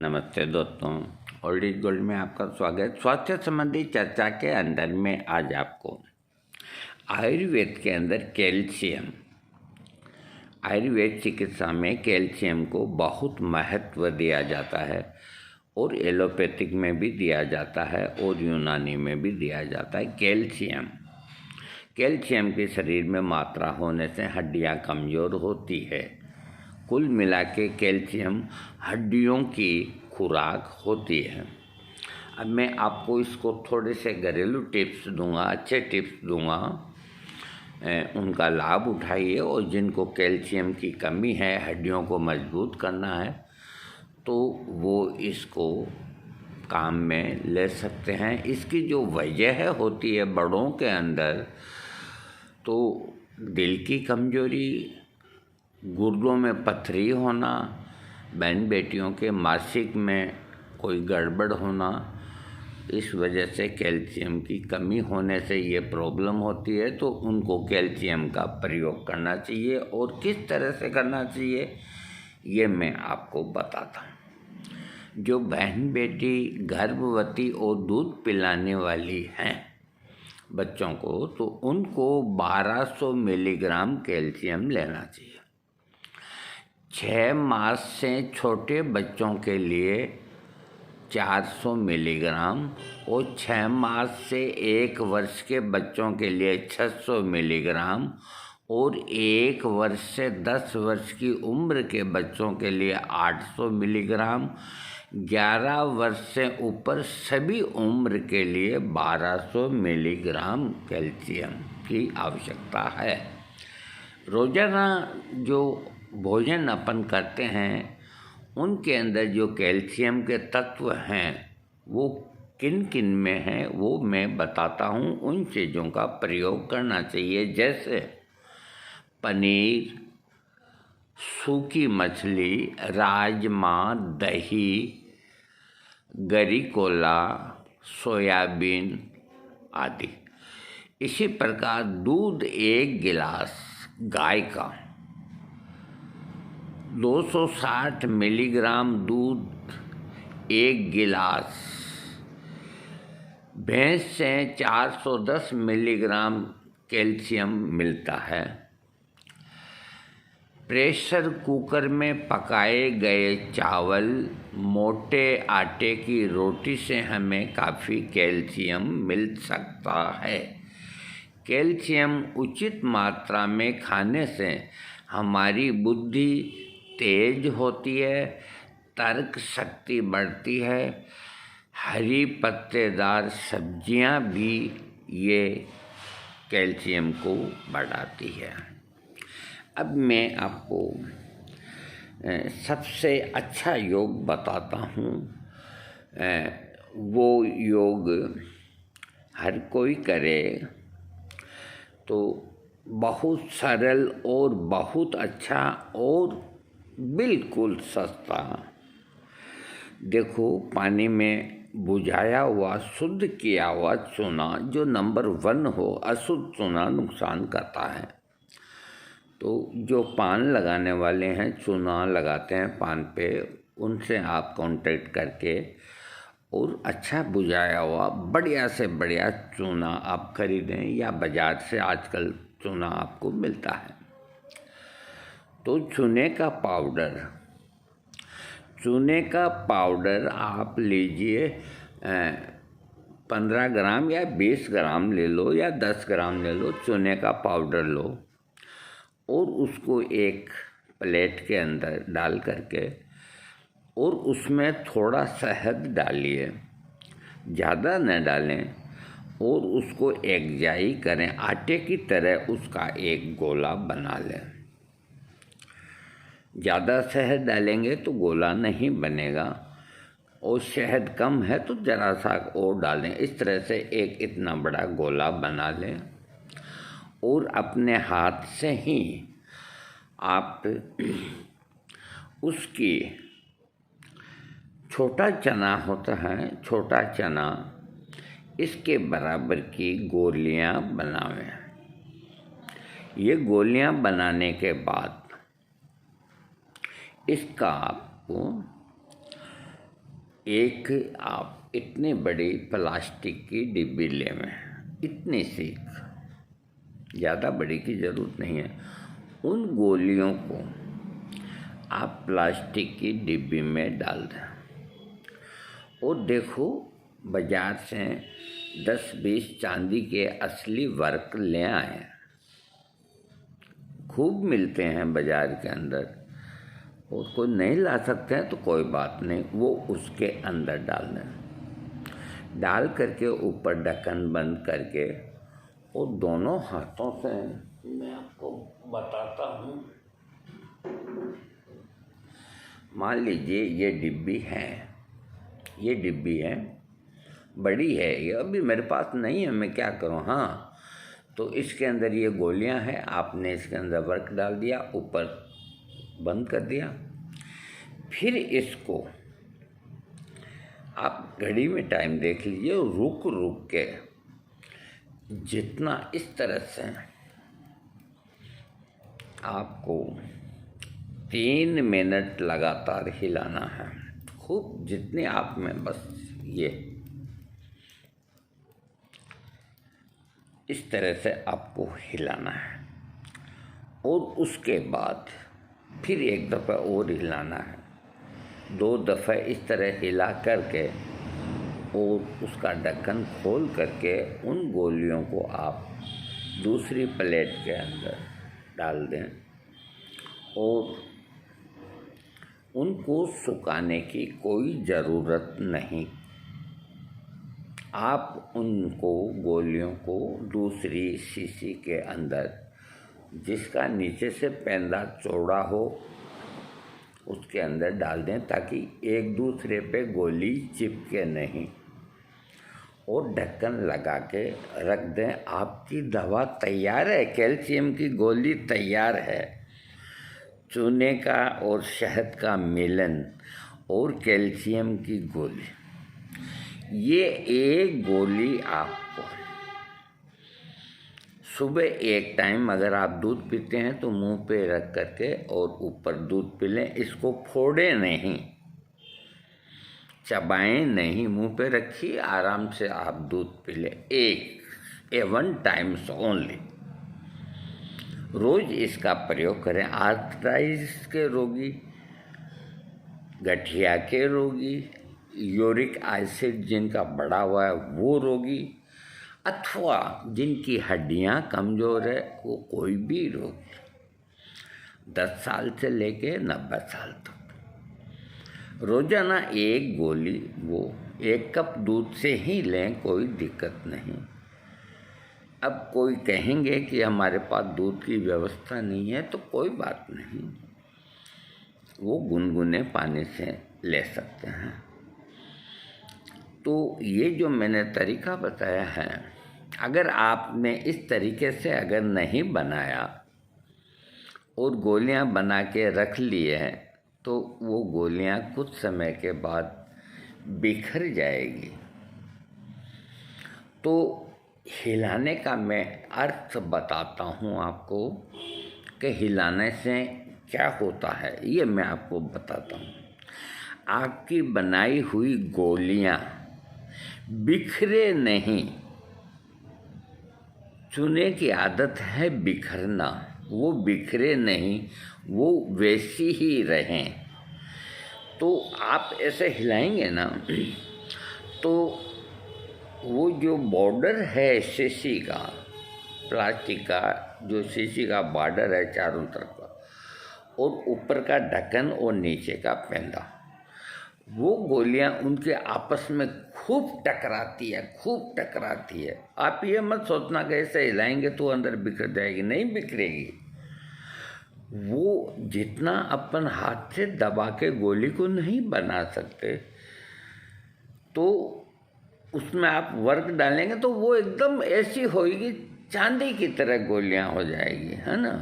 नमस्ते दोस्तों, old is gold में आपका स्वागत। स्वास्थ्य संबंधी चर्चा के अंदर में आज आपको आयुर्वेद के अंदर आयुर्वेद चिकित्सा में कैल्शियम को बहुत महत्व दिया जाता है और एलोपैथिक में भी दिया जाता है और यूनानी में भी दिया जाता है। कैल्शियम की शरीर में मात्रा होने से हड्डियां कमज़ोर होती है। कुल मिला के कैल्शियम हड्डियों की खुराक होती है। अब मैं आपको इसको थोड़े से घरेलू टिप्स दूंगा, अच्छे टिप्स दूंगा, उनका लाभ उठाइए। और जिनको कैल्शियम की कमी है, हड्डियों को मजबूत करना है, तो वो इसको काम में ले सकते हैं। इसकी जो वजह होती है बड़ों के अंदर, तो दिल की कमजोरी, गुर्दों में पथरी होना, बहन बेटियों के मासिक में कोई गड़बड़ होना, इस वजह से कैल्शियम की कमी होने से ये प्रॉब्लम होती है। तो उनको कैल्शियम का प्रयोग करना चाहिए और किस तरह से करना चाहिए ये मैं आपको बताता हूँ। जो बहन बेटी गर्भवती और दूध पिलाने वाली हैं बच्चों को, तो उनको 1200 मिलीग्राम कैल्शियम लेना चाहिए। 6 मास से छोटे बच्चों के लिए 400 मिलीग्राम और 6 मास से 1 वर्ष के बच्चों के लिए 600 मिलीग्राम और 1 वर्ष से 10 वर्ष की उम्र के बच्चों के लिए 800 मिलीग्राम, 11 वर्ष से ऊपर सभी उम्र के लिए 1200 मिलीग्राम कैल्शियम की आवश्यकता है। रोजाना जो भोजन अपन करते हैं उनके अंदर जो कैल्शियम के तत्व हैं वो किन किन में हैं वो मैं बताता हूँ। उन चीज़ों का प्रयोग करना चाहिए, जैसे पनीर, सूखी मछली, राजमा, दही, गरीकोला, सोयाबीन आदि। इसी प्रकार दूध 1 गिलास गाय का, 260 मिलीग्राम दूध 1 गिलास, भैंस से 410 मिलीग्राम कैल्शियम मिलता है। प्रेशर कुकर में पकाए गए चावल, मोटे आटे की रोटी से हमें काफ़ी कैल्शियम मिल सकता है। कैल्शियम उचित मात्रा में खाने से हमारी बुद्धि तेज होती है, तर्क शक्ति बढ़ती है। हरी पत्तेदार सब्जियां भी ये कैल्शियम को बढ़ाती है। अब मैं आपको सबसे अच्छा योग बताता हूँ। वो योग हर कोई करे तो बहुत सरल और बहुत अच्छा और बिल्कुल सस्ता। देखो, पानी में बुझाया हुआ शुद्ध किया हुआ चूना जो नंबर 1 हो, अशुद्ध चूना नुकसान करता है। तो जो पान लगाने वाले हैं, चूना लगाते हैं पान पे, उनसे आप कांटेक्ट करके और अच्छा बुझाया हुआ बढ़िया से बढ़िया चूना आप खरीदें, या बाजार से आजकल चूना आपको मिलता है। तो चूने का पाउडर आप लीजिए, 15 ग्राम या 20 ग्राम ले लो या 10 ग्राम ले लो, चूने का पाउडर लो और उसको एक प्लेट के अंदर डाल करके और उसमें थोड़ा शहद डालिए, ज़्यादा न डालें, और उसको एकजाई करें, आटे की तरह उसका एक गोला बना लें। ज़्यादा शहद डालेंगे तो गोला नहीं बनेगा, और शहद कम है तो ज़रा सा और डालें। इस तरह से एक इतना बड़ा गोला बना लें और अपने हाथ से ही आप उसकी, छोटा चना होता है, छोटा चना, इसके बराबर की गोलियां बनावें। ये गोलियां बनाने के बाद इसका आपको एक आप इतनी बड़ी प्लास्टिक की डिब्बी लें, इतनी सी, ज़्यादा बड़ी की ज़रूरत नहीं है। उन गोलियों को आप प्लास्टिक की डिब्बी में डाल दें और देखो बाज़ार से 10-20 चांदी के असली वर्क ले आए, खूब मिलते हैं बाज़ार के अंदर। और कोई नहीं ला सकते हैं तो कोई बात नहीं, वो उसके अंदर डाल दें। डाल करके ऊपर ढक्कन बंद करके और दोनों हाथों से मैं आपको बताता हूँ। मान लीजिए ये डिब्बी है, बड़ी है, ये अभी मेरे पास नहीं है, मैं क्या करूँ। हाँ, तो इसके अंदर ये गोलियां हैं, आपने इसके अंदर वर्क डाल दिया, ऊपर बंद कर दिया। फिर इसको आप घड़ी में टाइम देख लीजिए, रुक रुक के जितना इस तरह से आपको 3 मिनट लगातार हिलाना है, खूब, जितने आप में बस ये इस तरह से आपको हिलाना है। और उसके बाद फिर एक दफ़ा और हिलाना है, 2 दफ़े इस तरह हिला करके और उसका ढक्कन खोल करके उन गोलियों को आप दूसरी प्लेट के अंदर डाल दें और उनको सुखाने की कोई ज़रूरत नहीं। आप उनको गोलियों को दूसरी शीशी के अंदर, जिसका नीचे से पैंदा चौड़ा हो, उसके अंदर डाल दें ताकि एक दूसरे पे गोली चिपके नहीं, और ढक्कन लगा के रख दें। आपकी दवा तैयार है, कैल्शियम की गोली तैयार है। चूने का और शहद का मिलन और कैल्शियम की गोली, ये एक गोली आपको सुबह एक टाइम अगर आप दूध पीते हैं तो मुंह पे रख करके और ऊपर दूध पी लें। इसको फोड़े नहीं, चबाएं नहीं, मुंह पे रखिए, आराम से आप दूध पी लें। 1 टाइम्स ओनली। रोज़ इसका प्रयोग करें। आर्थराइटिस के रोगी, गठिया के रोगी, यूरिक एसिड जिनका बढ़ा हुआ है वो रोगी, अथवा जिनकी हड्डियां कमज़ोर है, वो कोई भी रोगी, 10 साल से लेके 90 साल तक रोज़ाना एक गोली, वो 1 कप दूध से ही लें, कोई दिक्कत नहीं। अब कोई कहेंगे कि हमारे पास दूध की व्यवस्था नहीं है, तो कोई बात नहीं, वो गुनगुने पानी से ले सकते हैं। तो ये जो मैंने तरीका बताया है, अगर आपने इस तरीके से अगर नहीं बनाया और गोलियां बना के रख लिए हैं, तो वो गोलियां कुछ समय के बाद बिखर जाएगी। तो हिलाने का मैं अर्थ बताता हूँ आपको कि हिलाने से क्या होता है, ये मैं आपको बताता हूँ। आपकी बनाई हुई गोलियां बिखरे नहीं, चूने की आदत है बिखरना, वो बिखरे नहीं, वो वैसी ही रहें। तो आप ऐसे हिलाएंगे ना, तो वो जो बॉर्डर है शीशी का, प्लास्टिक का जो शीशी का बॉर्डर है चारों तरफ का, और ऊपर का ढक्कन और नीचे का पैंदा, वो गोलियां उनके आपस में खूब टकराती है। आप ये मत सोचना कि ऐसे हिलाएंगे तो अंदर बिखर जाएगी, नहीं बिखरेगी। वो जितना अपन हाथ से दबा के गोली को नहीं बना सकते, तो उसमें आप वर्क डालेंगे तो वो एकदम ऐसी होगी, चांदी की तरह गोलियां हो जाएगी, है ना।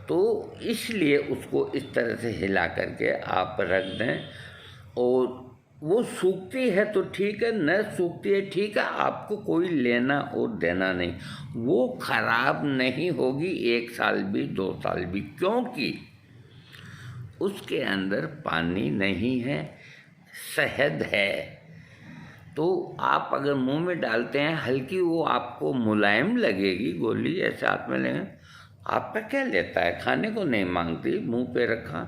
तो इसलिए उसको इस तरह से हिला करके आप रख दें, और वो सूखती है तो ठीक है, न सूखती है ठीक है, आपको कोई लेना और देना नहीं। वो खराब नहीं होगी 1 साल भी, 2 साल भी, क्योंकि उसके अंदर पानी नहीं है, शहद है, तो आप अगर मुंह में डालते हैं हल्की, वो आपको मुलायम लगेगी गोली, ऐसे हाथ में लेंगे, आपका क्या लेता है, खाने को नहीं मांगती, मुंह पे रखा,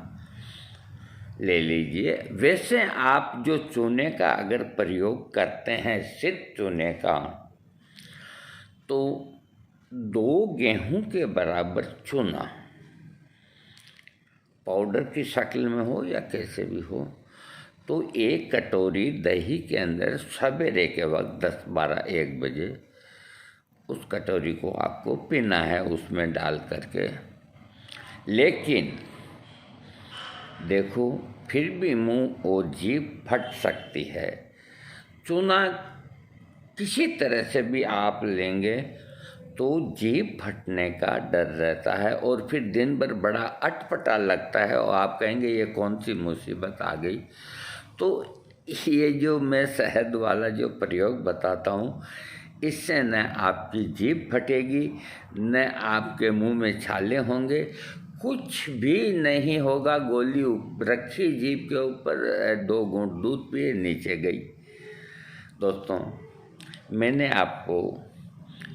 ले लीजिए। वैसे आप जो चूने का अगर प्रयोग करते हैं, सिद्ध चूने का, तो 2 गेहूं के बराबर चूना, पाउडर की शक्ल में हो या कैसे भी हो, तो 1 कटोरी दही के अंदर सवेरे के वक्त 10-12-1 बजे उस कटोरी को आपको पीना है उसमें डाल करके। लेकिन देखो, फिर भी मुंह और जीभ फट सकती है। चूना किसी तरह से भी आप लेंगे तो जीभ फटने का डर रहता है और फिर दिन भर बड़ा अटपटा लगता है और आप कहेंगे ये कौन सी मुसीबत आ गई। तो ये जो मैं शहद वाला जो प्रयोग बताता हूँ, इससे न आपकी जीभ फटेगी, न आपके मुंह में छाले होंगे, कुछ भी नहीं होगा। गोली रखी जीभ के ऊपर, 2 घूंट दूध पिए, नीचे गई। दोस्तों, मैंने आपको,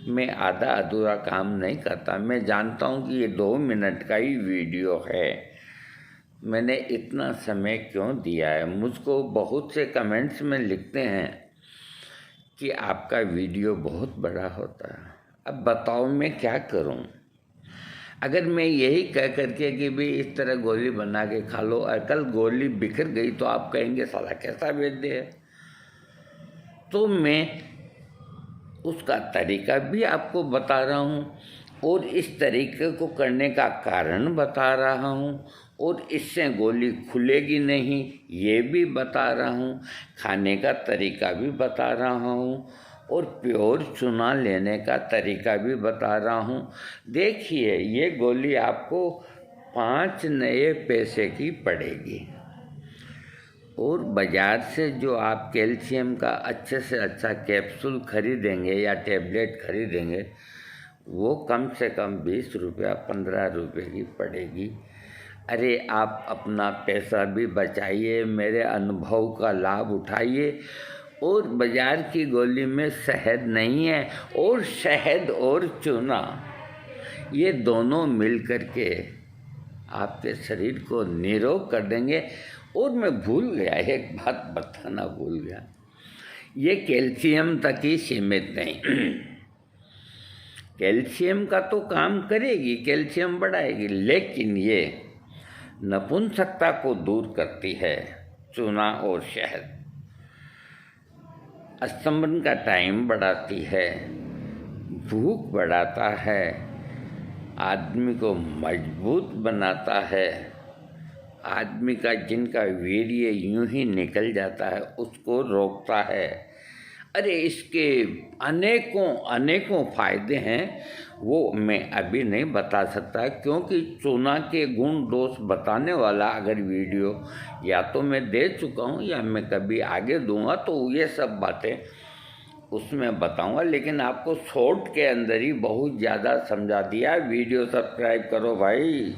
मैं आधा अधूरा काम नहीं करता, मैं जानता हूँ कि ये 2 मिनट का ही वीडियो है, मैंने इतना समय क्यों दिया है। मुझको बहुत से कमेंट्स में लिखते हैं कि आपका वीडियो बहुत बड़ा होता है। अब बताओ मैं क्या करूं? अगर मैं यही कह करके कि भी इस तरह गोली बना के खा लो और कल गोली बिखर गई तो आप कहेंगे साला कैसा वैद्य है। तो मैं उसका तरीका भी आपको बता रहा हूँ और इस तरीके को करने का कारण बता रहा हूँ और इससे गोली खुलेगी नहीं ये भी बता रहा हूँ, खाने का तरीका भी बता रहा हूँ और प्योर चूना लेने का तरीका भी बता रहा हूँ। देखिए, ये गोली आपको 5 नए पैसे की पड़ेगी और बाज़ार से जो आप कैल्शियम का अच्छे से अच्छा कैप्सूल खरीदेंगे या टैबलेट खरीदेंगे, वो कम से कम 20 रुपया 15 रुपये की पड़ेगी। अरे आप अपना पैसा भी बचाइए, मेरे अनुभव का लाभ उठाइए। और बाज़ार की गोली में शहद नहीं है, और शहद और चूना ये दोनों मिल कर के आपके शरीर को निरोग कर देंगे। और मैं भूल गया, एक बात बताना भूल गया, ये कैल्शियम तक ही सीमित नहीं। कैल्शियम का तो काम करेगी, कैल्शियम बढ़ाएगी, लेकिन ये नपुंसकता को दूर करती है चूना और शहद। स्तंभन का टाइम बढ़ाती है, भूख बढ़ाता है, आदमी को मजबूत बनाता है, आदमी का जिनका वीर्य यूं ही निकल जाता है उसको रोकता है। अरे इसके अनेकों अनेकों फायदे हैं, वो मैं अभी नहीं बता सकता क्योंकि चूना के गुण दोष बताने वाला अगर वीडियो या तो मैं दे चुका हूँ या मैं कभी आगे दूंगा तो ये सब बातें उसमें बताऊंगा। लेकिन आपको शॉर्ट के अंदर ही बहुत ज़्यादा समझा दिया। वीडियो सब्सक्राइब करो भाई।